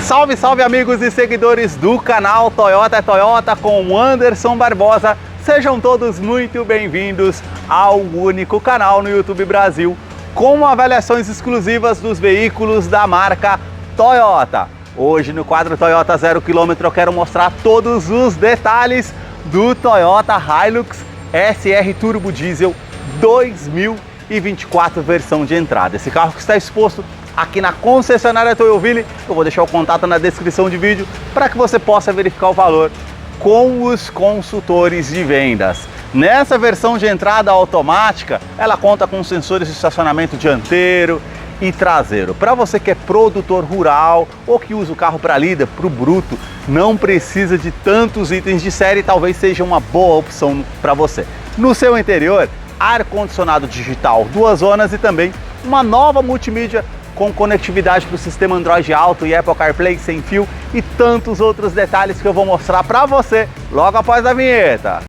Salve, salve amigos e seguidores do canal Toyota é Toyota com Anderson Barbosa. Sejam todos muito bem-vindos ao único canal no YouTube Brasil com avaliações exclusivas dos veículos da marca Toyota. Hoje no quadro Toyota 0 km eu quero mostrar todos os detalhes do Toyota Hilux SR Turbo Diesel 2024 versão de entrada. Esse carro que está exposto aqui na concessionária Toyoville, eu vou deixar o contato na descrição de vídeo para que você possa verificar o valor com os consultores de vendas. Nessa versão de entrada automática, ela conta com sensores de estacionamento dianteiro e traseiro. Para você que é produtor rural ou que usa o carro para lida, para o bruto, não precisa de tantos itens de série, talvez seja uma boa opção para você. No seu interior, ar-condicionado digital 2 zonas e também uma nova multimídia com conectividade para o sistema Android Auto e Apple CarPlay sem fio e tantos outros detalhes que eu vou mostrar para você logo após a vinheta.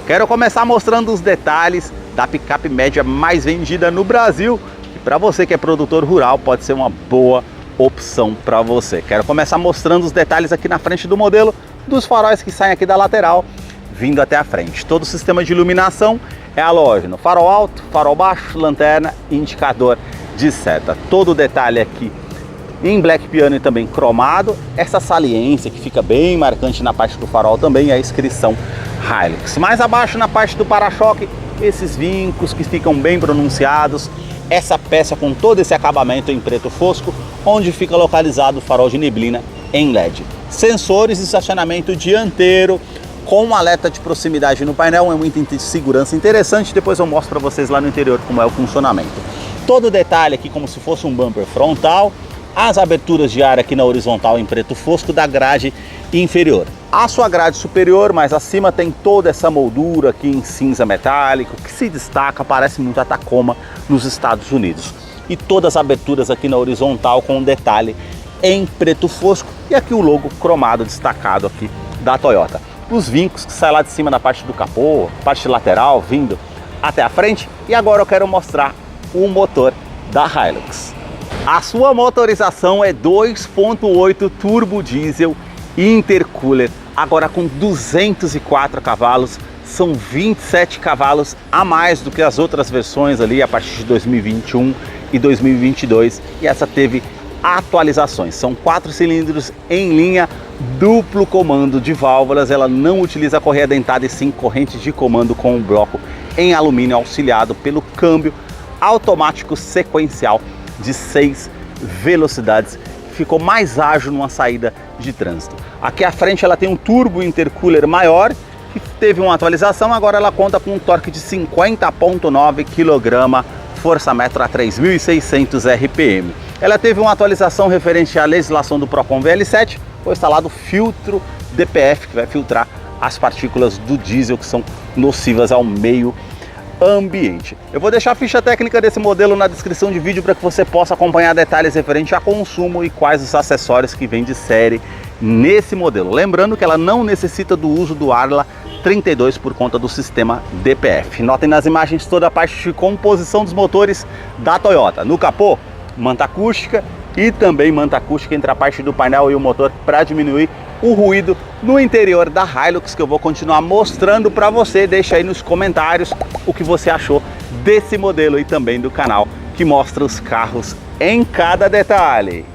Quero começar mostrando os detalhes da picape média mais vendida no Brasil, que para você que é produtor rural pode ser uma boa opção para você. Quero começar mostrando os detalhes aqui na frente do modelo, dos faróis que saem aqui da lateral, vindo até a frente. Todo o sistema de iluminação é halógeno, farol alto, farol baixo, lanterna e indicador de seta. Todo o detalhe aqui em black piano e também cromado. Essa saliência que fica bem marcante na parte do farol também é a inscrição Hilux. Mais abaixo na parte do para-choque, esses vincos que ficam bem pronunciados. Essa peça com todo esse acabamento em preto fosco, onde fica localizado o farol de neblina em LED. Sensores de estacionamento dianteiro, com um alerta de proximidade no painel, é um item de segurança interessante, depois eu mostro para vocês lá no interior como é o funcionamento. Todo o detalhe aqui como se fosse um bumper frontal, as aberturas de ar aqui na horizontal em preto fosco da grade inferior. A sua grade superior, mais acima, tem toda essa moldura aqui em cinza metálico, que se destaca, parece muito a Tacoma nos Estados Unidos. E todas as aberturas aqui na horizontal com um detalhe em preto fosco e aqui o logo cromado destacado aqui da Toyota. Os vincos que saem lá de cima na parte do capô, parte lateral, vindo até a frente. E agora eu quero mostrar o motor da Hilux. A sua motorização é 2.8 turbo diesel intercooler, agora com 204 cavalos, são 27 cavalos a mais do que as outras versões ali a partir de 2021 e 2022, e essa teve atualizações. São 4 cilindros em linha, duplo comando de válvulas, ela não utiliza correia dentada e sim corrente de comando com um bloco em alumínio auxiliado pelo câmbio automático sequencial de 6 velocidades. Ficou mais ágil numa saída de trânsito. Aqui à frente ela tem um turbo intercooler maior, que teve uma atualização, agora ela conta com um torque de 50,9 kg, força-metro a 3.600 RPM. Ela teve uma atualização referente à legislação do Procon VL7, foi instalado filtro DPF, que vai filtrar as partículas do diesel que são nocivas ao meio ambiente. Eu vou deixar a ficha técnica desse modelo na descrição de vídeo para que você possa acompanhar detalhes referentes a consumo e quais os acessórios que vem de série nesse modelo. Lembrando que ela não necessita do uso do Arla 32 por conta do sistema DPF. Notem nas imagens toda a parte de composição dos motores da Toyota. No capô, manta acústica e também manta acústica entre a parte do painel e o motor para diminuir o ruído no interior da Hilux, que eu vou continuar mostrando para você. Deixa aí nos comentários o que você achou desse modelo e também do canal que mostra os carros em cada detalhe.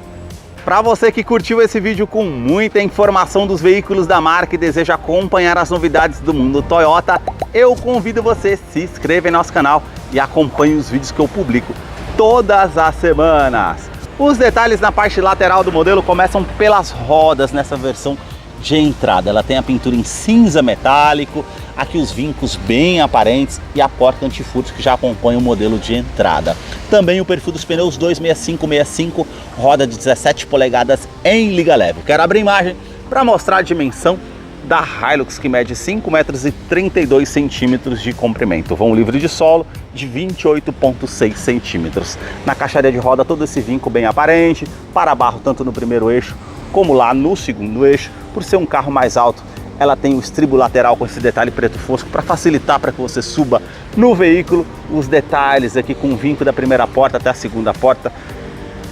Para você que curtiu esse vídeo com muita informação dos veículos da marca e deseja acompanhar as novidades do mundo Toyota, eu convido você a se inscrever em nosso canal e acompanhe os vídeos que eu publico todas as semanas. Os detalhes na parte lateral do modelo começam pelas rodas nessa versão de entrada. Ela tem a pintura em cinza metálico, aqui os vincos bem aparentes e a porta antifurto que já acompanha o modelo de entrada. Também o perfil dos pneus 265/65, roda de 17 polegadas em liga leve. Quero abrir a imagem para mostrar a dimensão da Hilux, que mede 5,32 m de comprimento, vão livre de solo de 28,6 cm. Na caixaria de roda todo esse vinco bem aparente, para-barro tanto no primeiro eixo como lá no segundo eixo. Por ser um carro mais alto, ela tem o estribo lateral com esse detalhe preto fosco para facilitar para que você suba no veículo. Os detalhes aqui com o vinco da primeira porta até a segunda porta,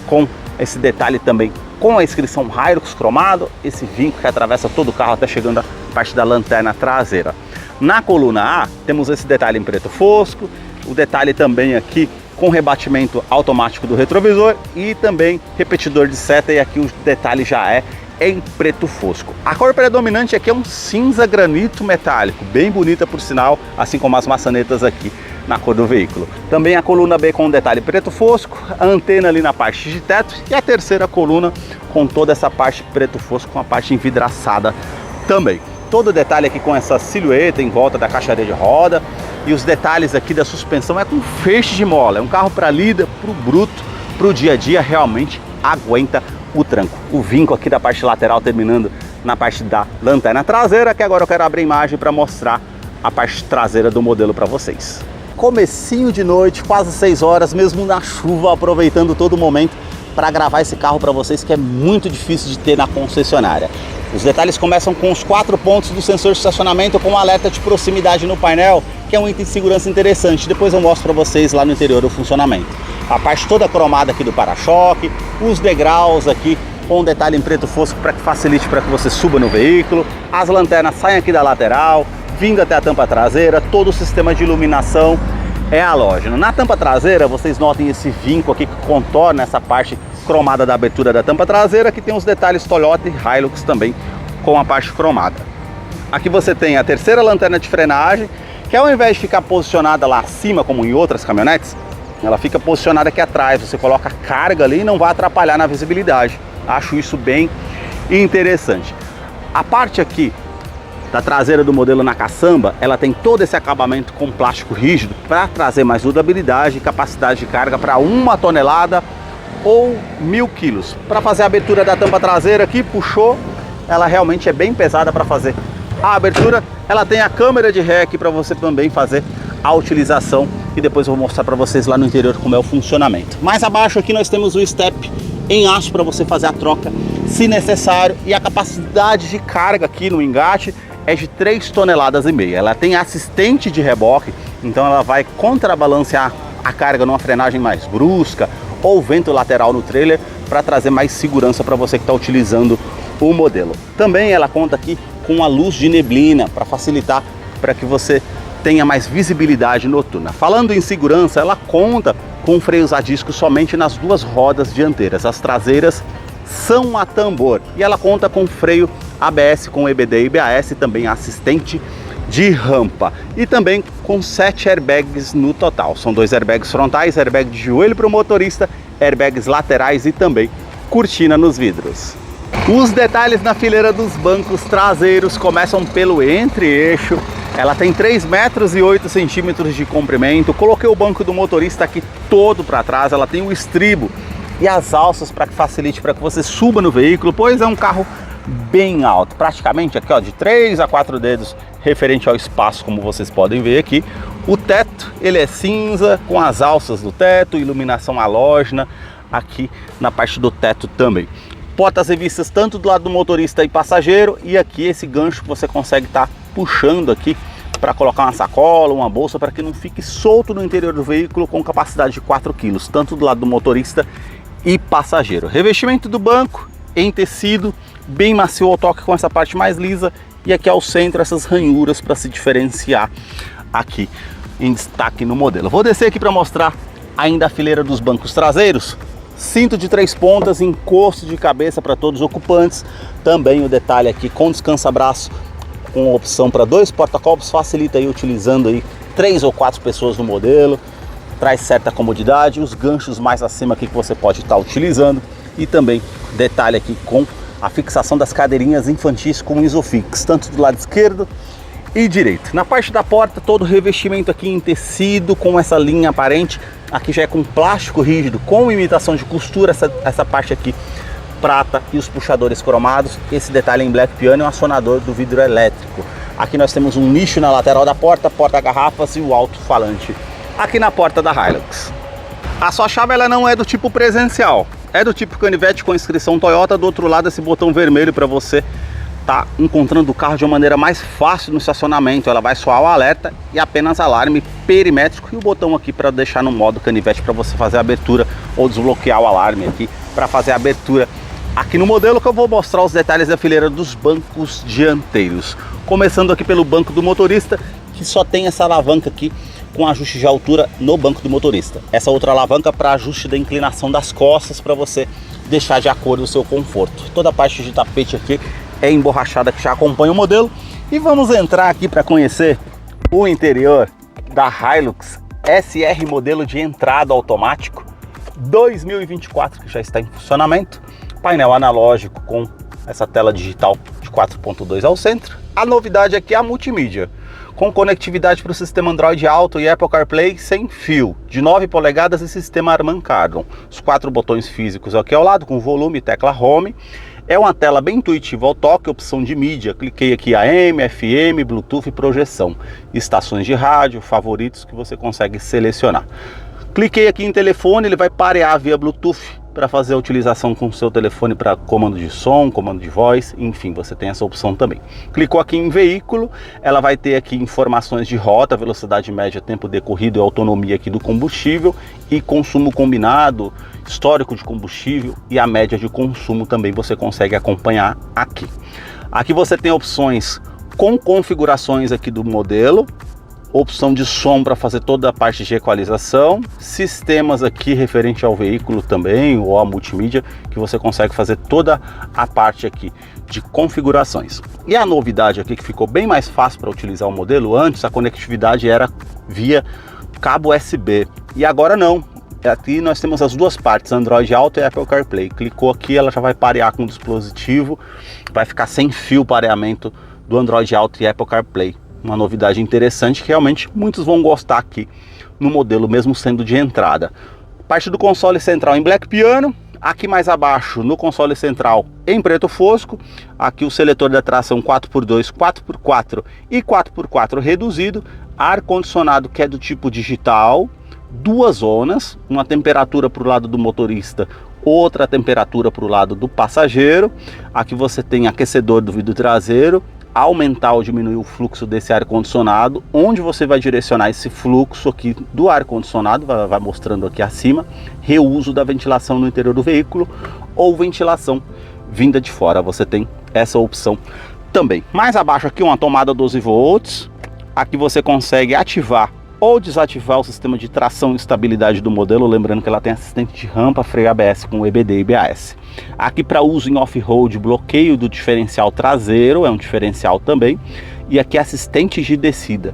com esse detalhe também com a inscrição Hilux cromado, esse vinco que atravessa todo o carro até chegando à parte da lanterna traseira. Na coluna A temos esse detalhe em preto fosco, o detalhe também aqui com rebatimento automático do retrovisor e também repetidor de seta, e aqui o detalhe já é em preto fosco. A cor predominante aqui é um cinza granito metálico, bem bonita por sinal, assim como as maçanetas aqui na cor do veículo. Também a coluna B com um detalhe preto fosco, a antena ali na parte de teto e a terceira coluna com toda essa parte preto fosco com a parte envidraçada também. Todo o detalhe aqui com essa silhueta em volta da caixaria de roda, e os detalhes aqui da suspensão é com feixe de mola. É um carro para lida, para o bruto, para o dia a dia, realmente aguenta o tranco. O vinco aqui da parte lateral terminando na parte da lanterna traseira, que agora eu quero abrir a imagem para mostrar a parte traseira do modelo para vocês. Comecinho de noite, quase 6 horas, mesmo na chuva, aproveitando todo momento para gravar esse carro para vocês, que é muito difícil de ter na concessionária. Os detalhes começam com os 4 pontos do sensor de estacionamento com um alerta de proximidade no painel, que é um item de segurança interessante. Depois eu mostro para vocês lá no interior o funcionamento. A parte toda cromada aqui do para-choque, os degraus aqui com um detalhe em preto fosco para que facilite para que você suba no veículo. As lanternas saem aqui da lateral, vindo até a tampa traseira, todo o sistema de iluminação é halógeno. Na tampa traseira vocês notem esse vinco aqui que contorna essa parte cromada da abertura da tampa traseira, que tem os detalhes Toyota e Hilux também com a parte cromada. Aqui você tem a terceira lanterna de frenagem, que ao invés de ficar posicionada lá acima como em outras caminhonetes, ela fica posicionada aqui atrás. Você coloca a carga ali e não vai atrapalhar na visibilidade. Acho isso bem interessante. A parte aqui da traseira do modelo na caçamba, ela tem todo esse acabamento com plástico rígido para trazer mais durabilidade e capacidade de carga para 1 tonelada ou 1000 quilos. Para fazer a abertura da tampa traseira aqui, puxou, ela realmente é bem pesada para fazer a abertura. Ela tem a câmera de ré aqui para você também fazer a utilização, e depois eu vou mostrar para vocês lá no interior como é o funcionamento. Mais abaixo aqui nós temos o step em aço para você fazer a troca se necessário, e a capacidade de carga aqui no engate é de 3,5 toneladas. Ela tem assistente de reboque, então ela vai contrabalancear a carga numa frenagem mais brusca ou vento lateral no trailer, para trazer mais segurança para você que está utilizando o modelo. Também ela conta aqui com a luz de neblina para facilitar para que você tenha mais visibilidade noturna. Falando em segurança, ela conta com freios a disco somente nas 2 rodas dianteiras. As traseiras são a tambor, e ela conta com freio ABS com EBD e IBAS, também assistente de rampa, e também com 7 airbags no total. São 2 airbags frontais, airbag de joelho para o motorista, airbags laterais e também cortina nos vidros. Os detalhes na fileira dos bancos traseiros começam pelo entre-eixo. Ela tem 3,8 metros de comprimento. Coloquei o banco do motorista aqui todo para trás. Ela tem o estribo e as alças para que facilite para que você suba no veículo, pois é um carro bem alto, praticamente aqui ó, de 3 a 4 dedos referente ao espaço, como vocês podem ver aqui. O teto, ele é cinza, com as alças do teto, iluminação halógena aqui na parte do teto também. Portas revistas tanto do lado do motorista e passageiro, e aqui esse gancho que você consegue estar puxando aqui para colocar uma sacola, uma bolsa, para que não fique solto no interior do veículo, com capacidade de 4 kg, tanto do lado do motorista e passageiro. Revestimento do banco em tecido, bem macio ao toque, com essa parte mais lisa, e aqui ao centro essas ranhuras para se diferenciar aqui em destaque no modelo. Vou descer aqui para mostrar ainda a fileira dos bancos traseiros. Cinto de 3 pontas, encosto de cabeça para todos os ocupantes. Também o detalhe aqui com descansa-braço, com opção para 2 porta-copos, facilita aí utilizando aí 3 ou 4 pessoas no modelo. Traz certa comodidade. Os ganchos mais acima aqui que você pode estar utilizando, e também detalhe aqui com a fixação das cadeirinhas infantis com Isofix, tanto do lado esquerdo e direito. Na parte da porta, todo o revestimento aqui em tecido com essa linha aparente. Aqui já é com plástico rígido, com imitação de costura, essa parte aqui prata, e os puxadores cromados. Esse detalhe em black piano é um acionador do vidro elétrico. Aqui nós temos um nicho na lateral da porta, porta-garrafas e o alto-falante aqui na porta da Hilux. A sua chave ela não é do tipo presencial, é do tipo canivete com inscrição Toyota. Do outro lado esse botão vermelho para você está encontrando o carro de uma maneira mais fácil no estacionamento. Ela vai soar o alerta e apenas alarme perimétrico e o botão aqui para deixar no modo canivete para você fazer a abertura ou desbloquear o alarme aqui para fazer a abertura. Aqui no modelo que eu vou mostrar os detalhes da fileira dos bancos dianteiros. Começando aqui pelo banco do motorista, que só tem essa alavanca aqui com ajuste de altura no banco do motorista. Essa outra alavanca para ajuste da inclinação das costas para você deixar de acordo o seu conforto. Toda a parte de tapete aqui é emborrachada que já acompanha o modelo. E vamos entrar aqui para conhecer o interior da Hilux SR modelo de entrada automático 2024, que já está em funcionamento. Painel analógico com essa tela digital de 4.2 ao centro. A novidade aqui é a multimídia, com conectividade para o sistema Android Auto e Apple CarPlay sem fio, de 9 polegadas e sistema Harman Kardon. Os 4 botões físicos aqui ao lado, com volume e tecla Home. É uma tela bem intuitiva ao toque, opção de mídia. Cliquei aqui AM, FM, Bluetooth e projeção. Estações de rádio, favoritos que você consegue selecionar. Cliquei aqui em telefone, ele vai parear via Bluetooth para fazer a utilização com o seu telefone para comando de som, comando de voz, enfim, você tem essa opção também. Clicou aqui em veículo, ela vai ter aqui informações de rota, velocidade média, tempo decorrido e autonomia aqui do combustível e consumo combinado, histórico de combustível e a média de consumo também você consegue acompanhar aqui. Aqui você tem opções com configurações aqui do modelo, opção de som para fazer toda a parte de equalização, sistemas aqui referente ao veículo também, ou a multimídia, que você consegue fazer toda a parte aqui de configurações. E a novidade aqui que ficou bem mais fácil para utilizar o modelo, antes a conectividade era via cabo USB, e agora não. Aqui nós temos as duas partes, Android Auto e Apple CarPlay. Clicou aqui, ela já vai parear com o dispositivo, vai ficar sem fio o pareamento do Android Auto e Apple CarPlay. Uma novidade interessante que realmente muitos vão gostar aqui no modelo, mesmo sendo de entrada. Parte do console central em Black Piano. Aqui mais abaixo no console central em preto fosco. Aqui o seletor da tração 4x2, 4x4 e 4x4 reduzido. Ar-condicionado que é do tipo digital. Duas zonas, uma temperatura para o lado do motorista, outra temperatura para o lado do passageiro. Aqui você tem aquecedor do vidro traseiro, aumentar ou diminuir o fluxo desse ar-condicionado, onde você vai direcionar esse fluxo aqui do ar-condicionado, vai mostrando aqui acima, reuso da ventilação no interior do veículo ou ventilação vinda de fora, você tem essa opção também. Mais abaixo aqui uma tomada 12 volts, aqui você consegue ativar ou desativar o sistema de tração e estabilidade do modelo, lembrando que ela tem assistente de rampa, freio ABS com EBD e ABS. Aqui para uso em off-road, bloqueio do diferencial traseiro, é um diferencial também. E aqui assistente de descida,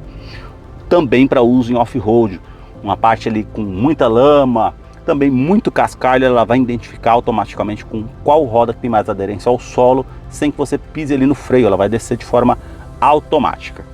também para uso em off-road. Uma parte ali com muita lama, também muito cascalho, ela vai identificar automaticamente com qual roda que tem mais aderência ao solo, sem que você pise ali no freio, ela vai descer de forma automática.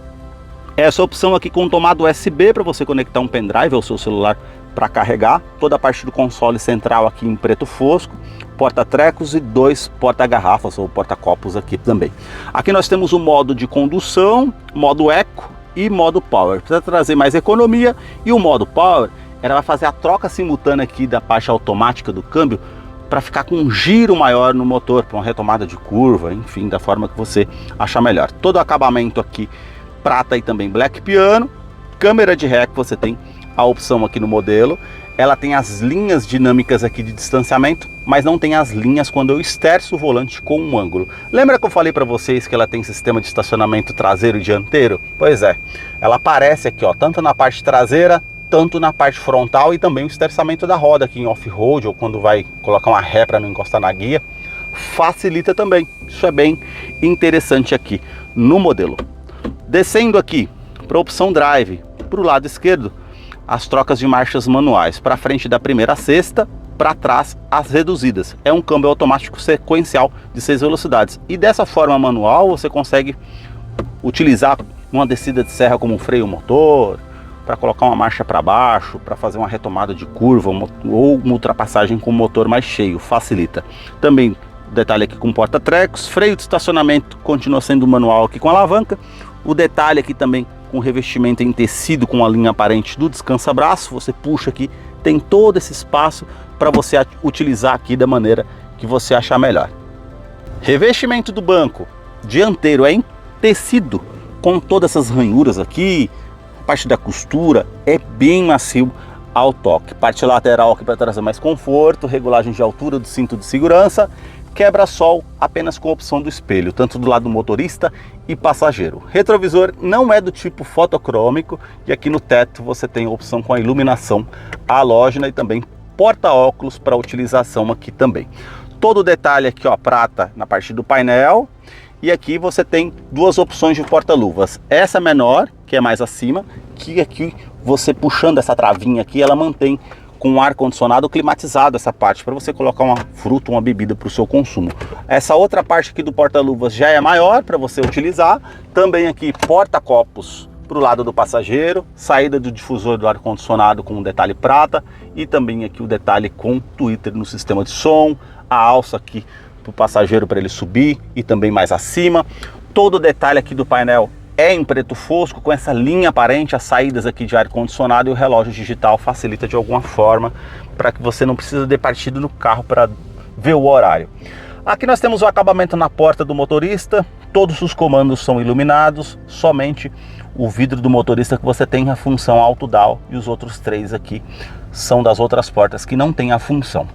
Essa opção aqui com tomada USB para você conectar um pendrive ao seu celular para carregar. Toda a parte do console central aqui em preto fosco, porta-trecos e 2 porta-garrafas ou porta-copos aqui também. Aqui nós temos o modo de condução, modo Eco e modo Power. Para trazer mais economia, e o modo Power, ela vai fazer a troca simultânea aqui da parte automática do câmbio para ficar com um giro maior no motor, para uma retomada de curva, enfim, da forma que você achar melhor. Todo o acabamento aqui prata e também Black Piano. Câmera de ré que você tem a opção aqui no modelo. Ela tem as linhas dinâmicas aqui de distanciamento, mas não tem as linhas quando eu esterço o volante com um ângulo. Lembra que eu falei para vocês que ela tem sistema de estacionamento traseiro e dianteiro? Pois é, ela aparece aqui, ó, tanto na parte traseira, tanto na parte frontal, e também o esterçamento da roda aqui em off-road, ou quando vai colocar uma ré para não encostar na guia, facilita também. Isso é bem interessante aqui no modelo. Descendo aqui para a opção Drive, para o lado esquerdo, as trocas de marchas manuais, para frente da primeira a sexta, para trás as reduzidas. É um câmbio automático sequencial de 6 velocidades. E dessa forma manual você consegue utilizar uma descida de serra como um freio motor, para colocar uma marcha para baixo, para fazer uma retomada de curva ou uma ultrapassagem com o motor mais cheio, facilita. Também detalhe aqui com porta-trecos, freio de estacionamento continua sendo manual aqui com alavanca. O detalhe aqui também com revestimento em tecido com a linha aparente do descansa-braço, você puxa aqui, tem todo esse espaço para você utilizar aqui da maneira que você achar melhor. Revestimento do banco dianteiro é em tecido, com todas essas ranhuras aqui, parte da costura é bem macio ao toque. Parte lateral aqui para trazer mais conforto, regulagem de altura do cinto de segurança, quebra-sol apenas com a opção do espelho, tanto do lado do motorista e passageiro. Retrovisor não é do tipo fotocrômico e aqui no teto você tem a opção com a iluminação halógena e também porta-óculos para utilização aqui também. Todo o detalhe aqui, ó, prata na parte do painel. E aqui você tem duas opções de porta-luvas. Essa menor, que é mais acima, que aqui você puxando essa travinha aqui, ela mantém com ar-condicionado climatizado essa parte, para você colocar uma fruta, uma bebida para o seu consumo. Essa outra parte aqui do porta-luvas já é maior para você utilizar. Também aqui porta-copos para o lado do passageiro, saída do difusor do ar-condicionado com um detalhe prata e também aqui o detalhe com Twitter no sistema de som, a alça aqui para o passageiro para ele subir e também mais acima. Todo o detalhe aqui do painel é em preto fosco, com essa linha aparente, as saídas aqui de ar-condicionado e o relógio digital facilita de alguma forma para que você não precisa de partido no carro para ver o horário. Aqui nós temos o acabamento na porta do motorista, todos os comandos são iluminados, somente o vidro do motorista que você tem a função auto down e os outros três aqui são das outras portas que não tem a função.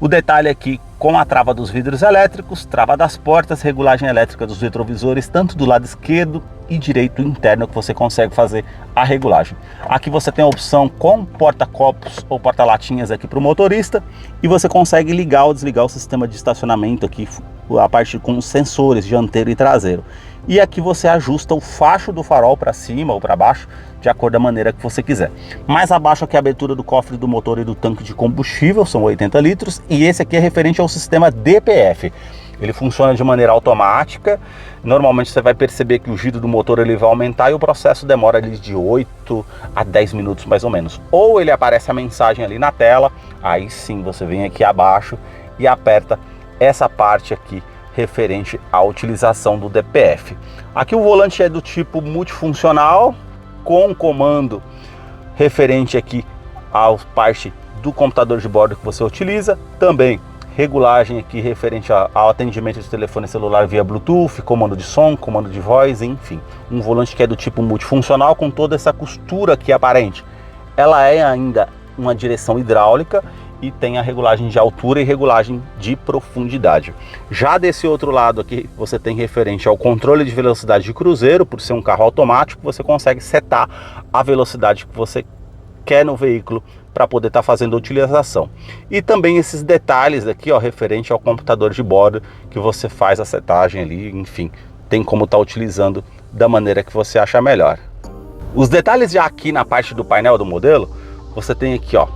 O detalhe aqui com a trava dos vidros elétricos, trava das portas, regulagem elétrica dos retrovisores, tanto do lado esquerdo e direito interno que você consegue fazer a regulagem. Aqui você tem a opção com porta-copos ou porta-latinhas aqui para o motorista e você consegue ligar ou desligar o sistema de estacionamento aqui, a parte com os sensores dianteiro e traseiro. E aqui você ajusta o facho do farol para cima ou para baixo, de acordo da maneira que você quiser. Mais abaixo aqui a abertura do cofre do motor e do tanque de combustível, são 80 litros, e esse aqui é referente ao sistema DPF. Ele funciona de maneira automática, normalmente você vai perceber que o giro do motor ele vai aumentar e o processo demora ali de 8 a 10 minutos mais ou menos. Ou ele aparece a mensagem ali na tela, aí sim você vem aqui abaixo e aperta essa parte aqui, referente à utilização do DPF. Aqui o volante é do tipo multifuncional, com comando referente aqui à parte do computador de bordo que você utiliza, também regulagem aqui referente ao atendimento de telefone celular via Bluetooth, comando de som, comando de voz, enfim. Um volante que é do tipo multifuncional com toda essa costura aqui aparente. Ela é ainda uma direção hidráulica e tem a regulagem de altura e regulagem de profundidade. Já desse outro lado aqui, você tem referente ao controle de velocidade de cruzeiro, por ser um carro automático, você consegue setar a velocidade que você quer no veículo para poder estar fazendo a utilização. E também esses detalhes aqui, ó, referente ao computador de bordo, que você faz a setagem ali, enfim, tem como estar utilizando da maneira que você acha melhor. Os detalhes já aqui na parte do painel do modelo, você tem aqui, ó,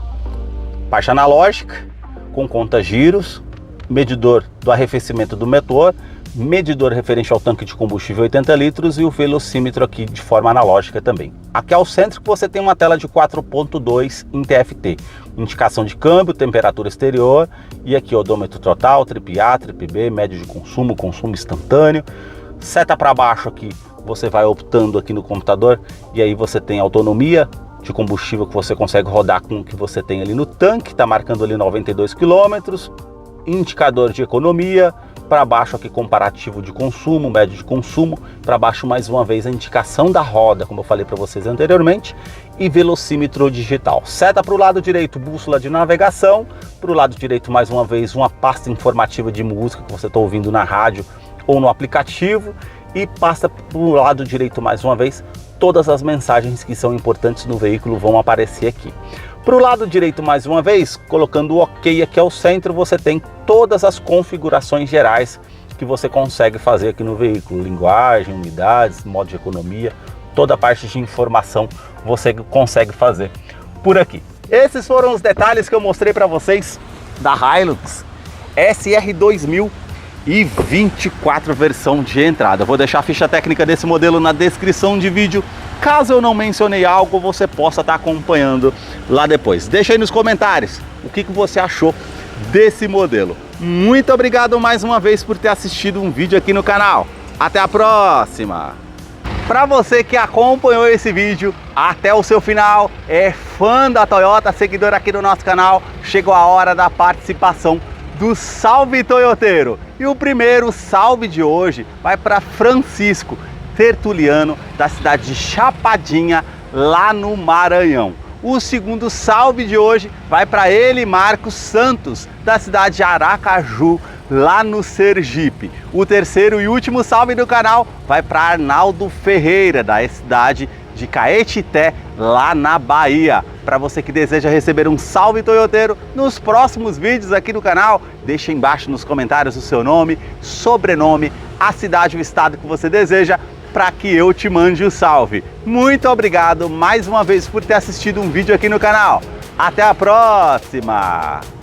parte analógica com conta giros, medidor do arrefecimento do motor, medidor referente ao tanque de combustível 80 litros e o velocímetro aqui de forma analógica também. Aqui ao centro você tem uma tela de 4.2 em TFT, indicação de câmbio, temperatura exterior e aqui odômetro total, trip A, trip B, médio de consumo, consumo instantâneo. Seta para baixo aqui, você vai optando aqui no computador e aí você tem autonomia de combustível que você consegue rodar com o que você tem ali no tanque, está marcando ali 92 km, indicador de economia, para baixo aqui comparativo de consumo, médio de consumo, para baixo mais uma vez a indicação da roda, como eu falei para vocês anteriormente, e velocímetro digital. Seta para o lado direito, bússola de navegação, para o lado direito mais uma vez uma pasta informativa de música que você está ouvindo na rádio ou no aplicativo, e pasta para o lado direito mais uma vez, todas as mensagens que são importantes no veículo vão aparecer aqui. Para o lado direito mais uma vez, colocando o OK aqui ao centro, você tem todas as configurações gerais que você consegue fazer aqui no veículo. Linguagem, unidades, modo de economia, toda a parte de informação você consegue fazer por aqui. Esses foram os detalhes que eu mostrei para vocês da Hilux SR 2024 versão de entrada. Eu vou deixar a ficha técnica desse modelo na descrição de vídeo. Caso eu não mencionei algo, você possa estar acompanhando lá depois. Deixa aí nos comentários o que você achou desse modelo. Muito obrigado mais uma vez por ter assistido um vídeo aqui no canal. Até a próxima! Para você que acompanhou esse vídeo até o seu final, é fã da Toyota, seguidor aqui do nosso canal, chegou a hora da participação do Salve Toyoteiro. E o primeiro salve de hoje vai para Francisco Tertuliano, da cidade de Chapadinha, lá no Maranhão. O segundo salve de hoje vai para ele, Marcos Santos, da cidade de Aracaju, lá no Sergipe. O terceiro e último salve do canal vai para Arnaldo Ferreira, da cidade de Caetité, lá na Bahia. Para você que deseja receber um salve toyoteiro nos próximos vídeos aqui do canal, deixa embaixo nos comentários o seu nome, sobrenome, a cidade, o estado que você deseja, para que eu te mande o salve. Muito obrigado mais uma vez por ter assistido um vídeo aqui no canal. Até a próxima!